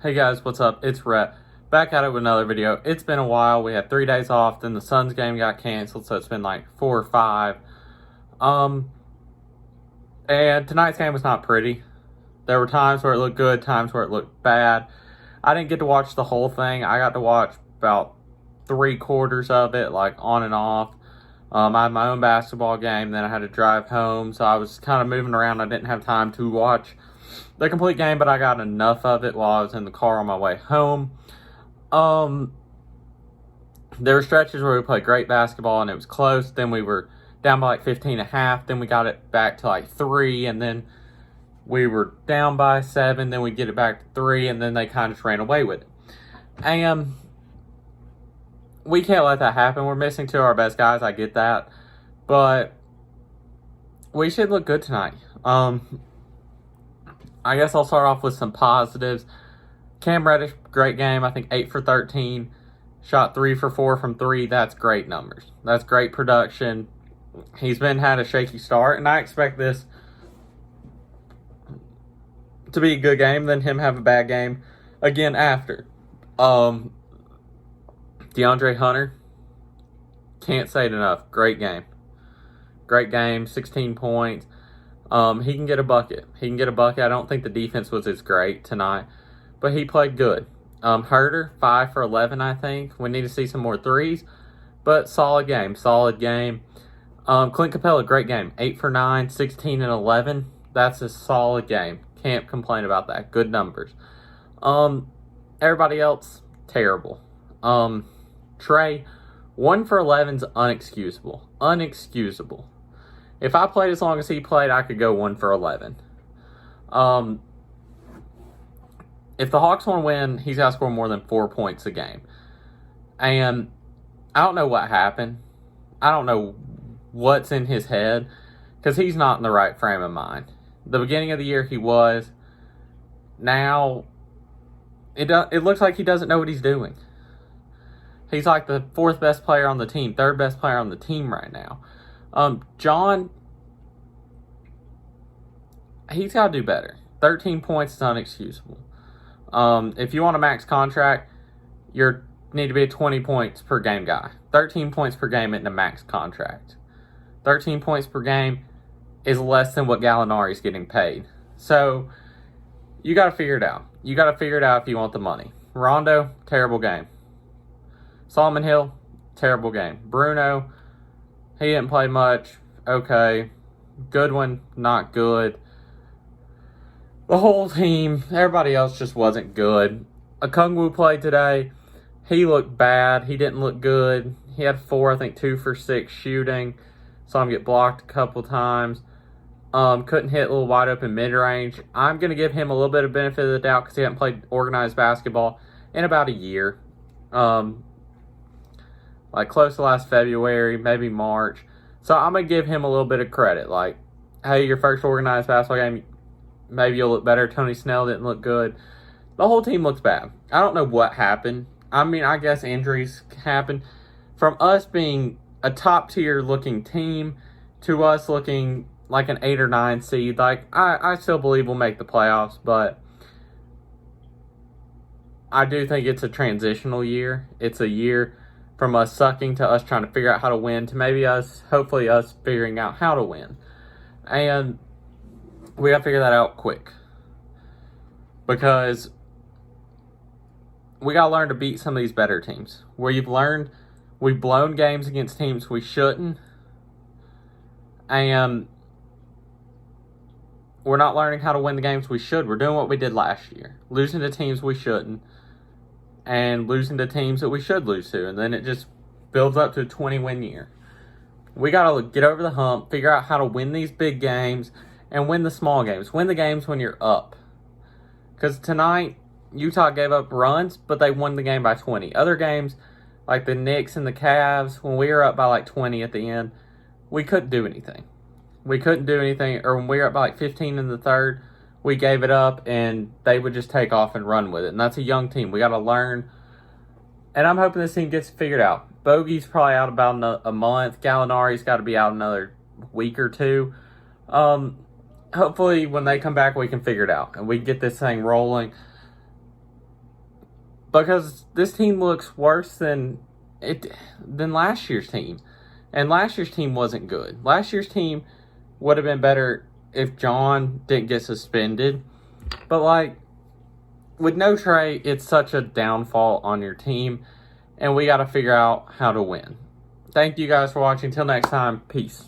Hey guys, what's up? It's Rhett. Back at it with another video. It's been a while. We had 3 days off, then the Suns game got canceled, so it's been like 4 or 5. And tonight's game was not pretty. There were times where it looked good, times where it looked bad. I didn't get to watch the whole thing. I got to watch about 3/4 of it, like on and off. I had my own basketball game, then I had to drive home, so I was kind of moving around. I didn't have time to watch the complete game, but I got enough of it while I was in the car on my way home. There were stretches where we played great basketball and it was close. Then we were down by like 15.5. Then we got it back to like 3, and then we were down by 7. Then we get it back to 3, and then they kind of just ran away with it. And we can't let that happen. We're missing 2 of our best guys. I get that, but we should look good tonight. I guess I'll start off with some positives. Cam Reddish, great game. I think 8 for 13. Shot 3 for 4 from 3. That's great numbers. That's great production. He's had a shaky start, and I expect this to be a good game, then him have a bad game again after. DeAndre Hunter, can't say it enough. Great game. Great game, 16 points. He can get a bucket. I don't think the defense was as great tonight, but he played good. Herter, 5 for 11, I think. We need to see some more threes, but solid game. Clint Capella, great game. 8 for 9, 16 and 11. That's a solid game. Can't complain about that. Good numbers. Everybody else, terrible. Trey, 1 for 11's unexcusable. If I played as long as he played, I could go 1 for 11. If the Hawks want to win, he's got to score more than 4 points a game. And I don't know what happened. I don't know what's in his head, because he's not in the right frame of mind. The beginning of the year he was. Now, it looks like he doesn't know what he's doing. He's like the 4th best player on the team, 3rd best player on the team right now. John, he's got to do better. 13 points is unexcusable. If you want a max contract, you need to be a 20 points per game guy. 13 points per game isn't a max contract. 13 points per game is less than what Gallinari's getting paid. So, you got to figure it out. You got to figure it out if you want the money. Rondo, terrible game. Solomon Hill, terrible game. Bruno, he didn't play much. Okay. Goodwin, not good. The whole team, everybody else just wasn't good. Okongwu played today. He looked bad. He didn't look good. He had 4, I think 2 for 6 shooting. Saw him get blocked a couple times. Couldn't hit a little wide open mid-range. I'm going to give him a little bit of benefit of the doubt because he hasn't played organized basketball in about a year. Like close to last February, maybe March. So I'm going to give him a little bit of credit. Like, hey, your first organized basketball game, maybe you'll look better. Tony Snell didn't look good. The whole team looks bad. I don't know what happened. I mean, I guess injuries happen. From us being a top-tier looking team to us looking like an 8 or 9 seed, like, I still believe we'll make the playoffs, but I do think it's a transitional year. It's a year from us sucking to us trying to figure out how to win to maybe hopefully us figuring out how to win. And we got to figure that out quick. Because we got to learn to beat some of these better teams. We've blown games against teams we shouldn't. And we're not learning how to win the games we should. We're doing what we did last year. Losing to teams we shouldn't. And losing to teams that we should lose to. And then it just builds up to a 20-win year. We got to get over the hump, figure out how to win these big games, and win the small games. Win the games when you're up. Because tonight, Utah gave up runs, but they won the game by 20. Other games, like the Knicks and the Cavs, when we were up by like 20 at the end, we couldn't do anything. Or when we were up by like 15 in the third, we gave it up, and they would just take off and run with it. And that's a young team. We got to learn. And I'm hoping this team gets figured out. Bogey's probably out about a month. Gallinari's got to be out another week or 2. Hopefully when they come back, we can figure it out and we can get this thing rolling. because this team looks worse than last year's team. And last year's team wasn't good. Last year's team would have been better if John didn't get suspended. But, like, with no Trey, it's such a downfall on your team. And we got to figure out how to win. Thank you guys for watching. Until next time, peace.